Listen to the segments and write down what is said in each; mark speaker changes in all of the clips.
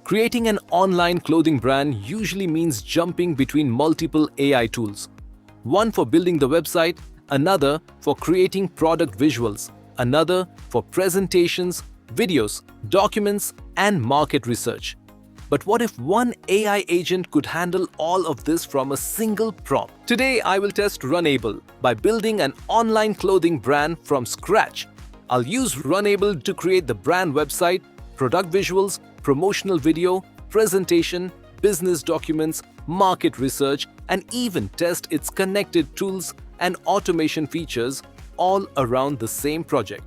Speaker 1: Creating an online clothing brand usually means jumping between multiple AI tools. One for building the website, another for creating product visuals, another for presentations, videos, documents, and market research. But what if one AI agent could handle all of this from a single prompt? Today, I will test Runable by building an online clothing brand from scratch. I'll use Runable to create the brand website, product visuals, promotional video, presentation, business documents, market research, and even test its connected tools and automation features all around the same project.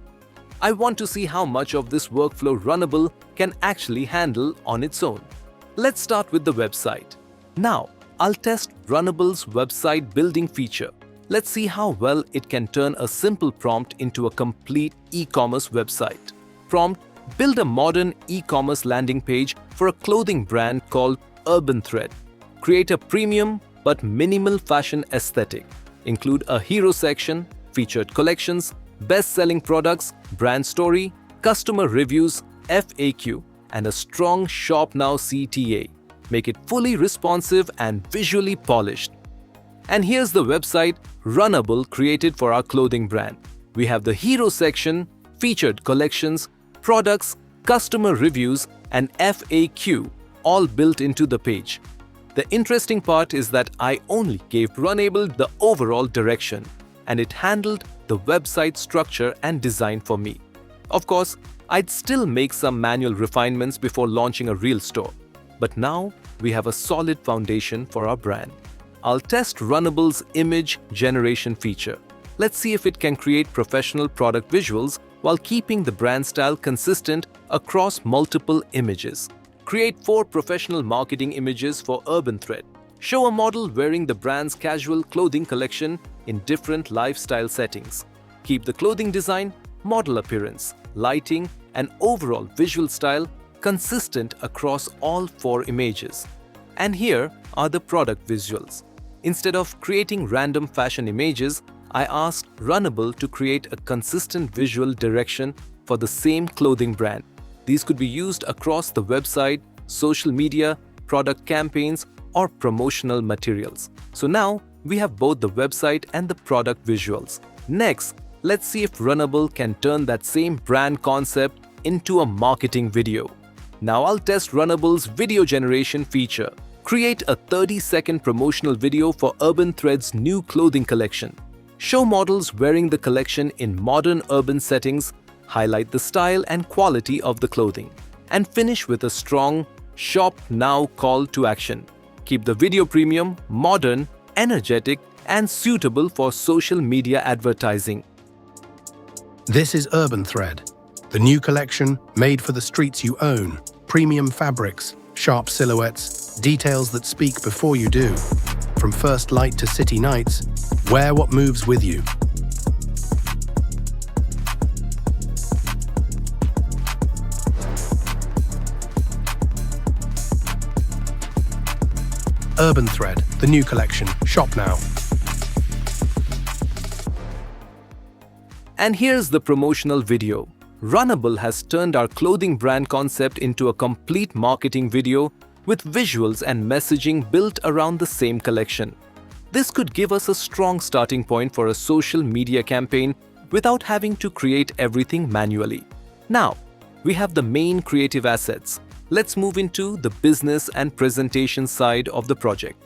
Speaker 1: I want to see how much of this workflow Runable can actually handle on its own. Let's start with the website. Now, I'll test Runable's website building feature. Let's see how well it can turn a simple prompt into a complete e-commerce website. Prompt: build a modern e-commerce landing page for a clothing brand called Urban Thread. Create a premium but minimal fashion aesthetic. Include a hero section, featured collections, best-selling products, brand story, customer reviews, FAQ, and a strong Shop Now CTA. Make it fully responsive and visually polished. And here's the website Runable created for our clothing brand. We have the hero section, featured collections, products, customer reviews, and FAQ all built into the page. The interesting part is that I only gave Runable the overall direction, and it handled the website structure and design for me. Of course, I'd still make some manual refinements before launching a real store. But now we have a solid foundation for our brand. I'll test Runable's image generation feature. Let's see if it can create professional product visuals while keeping the brand style consistent across multiple images. Create 4 professional marketing images for Urban Thread. Show a model wearing the brand's casual clothing collection in different lifestyle settings. Keep the clothing design, model appearance, lighting, and overall visual style consistent across all 4 images. And here are the product visuals. Instead of creating random fashion images, I asked Runable to create a consistent visual direction for the same clothing brand. These could be used across the website, social media, product campaigns, or promotional materials. So now we have both the website and the product visuals. Next, let's see if Runable can turn that same brand concept into a marketing video. Now I'll test Runable's video generation feature. Create a 30-second promotional video for Urban Thread's new clothing collection. Show models wearing the collection in modern urban settings, highlight the style and quality of the clothing, and finish with a strong Shop Now call to action. Keep the video premium, modern, energetic, and suitable for social media advertising.
Speaker 2: This is Urban Thread, the new collection made for the streets you own. Premium fabrics, sharp silhouettes, details that speak before you do. From first light to city nights, wear what moves with you. Urban Thread, the new collection. Shop now.
Speaker 1: And here's the promotional video. Runable has turned our clothing brand concept into a complete marketing video with visuals and messaging built around the same collection. This could give us a strong starting point for a social media campaign without having to create everything manually. Now, we have the main creative assets. Let's move into the business and presentation side of the project.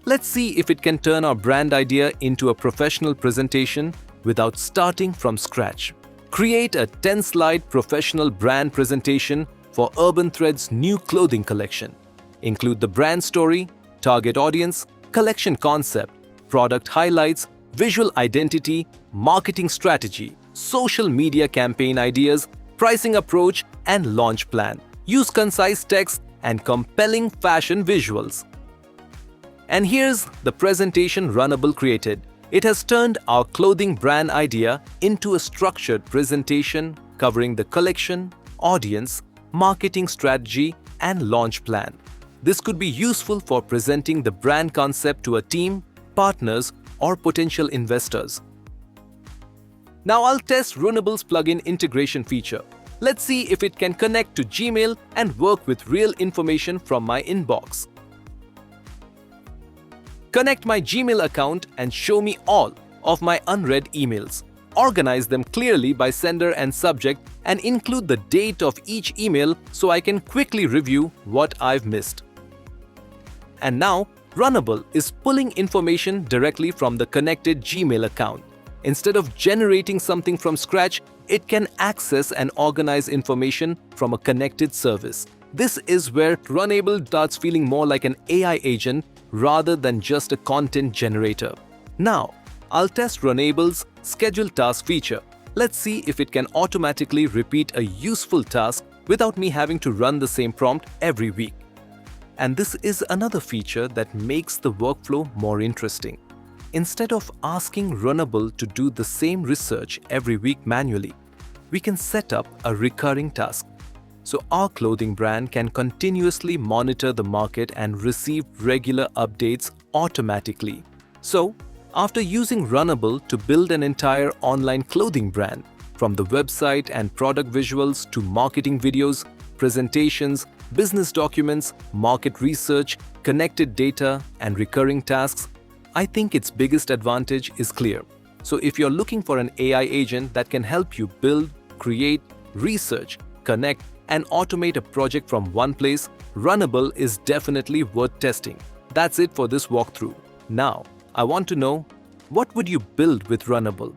Speaker 1: Let's see if it can turn our brand idea into a professional presentation without starting from scratch. Create a 10-slide professional brand presentation for Urban Thread's new clothing collection. Include the brand story, target audience, collection concept, product highlights, visual identity, marketing strategy, social media campaign ideas, pricing approach, and launch plan. Use concise text and compelling fashion visuals. And here's the presentation Runable created. It has turned our clothing brand idea into a structured presentation covering the collection, audience, marketing strategy, and launch plan. This could be useful for presenting the brand concept to a team, partners, or potential investors. Now I'll test Runable's plugin integration feature. Let's see if it can connect to Gmail and work with real information from my inbox. Connect my Gmail account and show me all of my unread emails. Organize them clearly by sender and subject and include the date of each email so I can quickly review what I've missed. And now, Runable is pulling information directly from the connected Gmail account. Instead of generating something from scratch, it can access and organize information from a connected service. This is where Runable starts feeling more like an AI agent rather than just a content generator. Now, I'll test Runable's Schedule Task feature. Let's see if it can automatically repeat a useful task without me having to run the same prompt every week. And this is another feature that makes the workflow more interesting. Instead of asking Runable to do the same research every week manually, we can set up a recurring task. So our clothing brand can continuously monitor the market and receive regular updates automatically. So, after using Runable to build an entire online clothing brand, from the website and product visuals to marketing videos, presentations, business documents, market research, connected data, and recurring tasks, I think its biggest advantage is clear. So if you're looking for an AI agent that can help you build, create, research, connect, and automate a project from one place, Runable is definitely worth testing. That's it for this walkthrough. Now, I want to know, what would you build with Runable?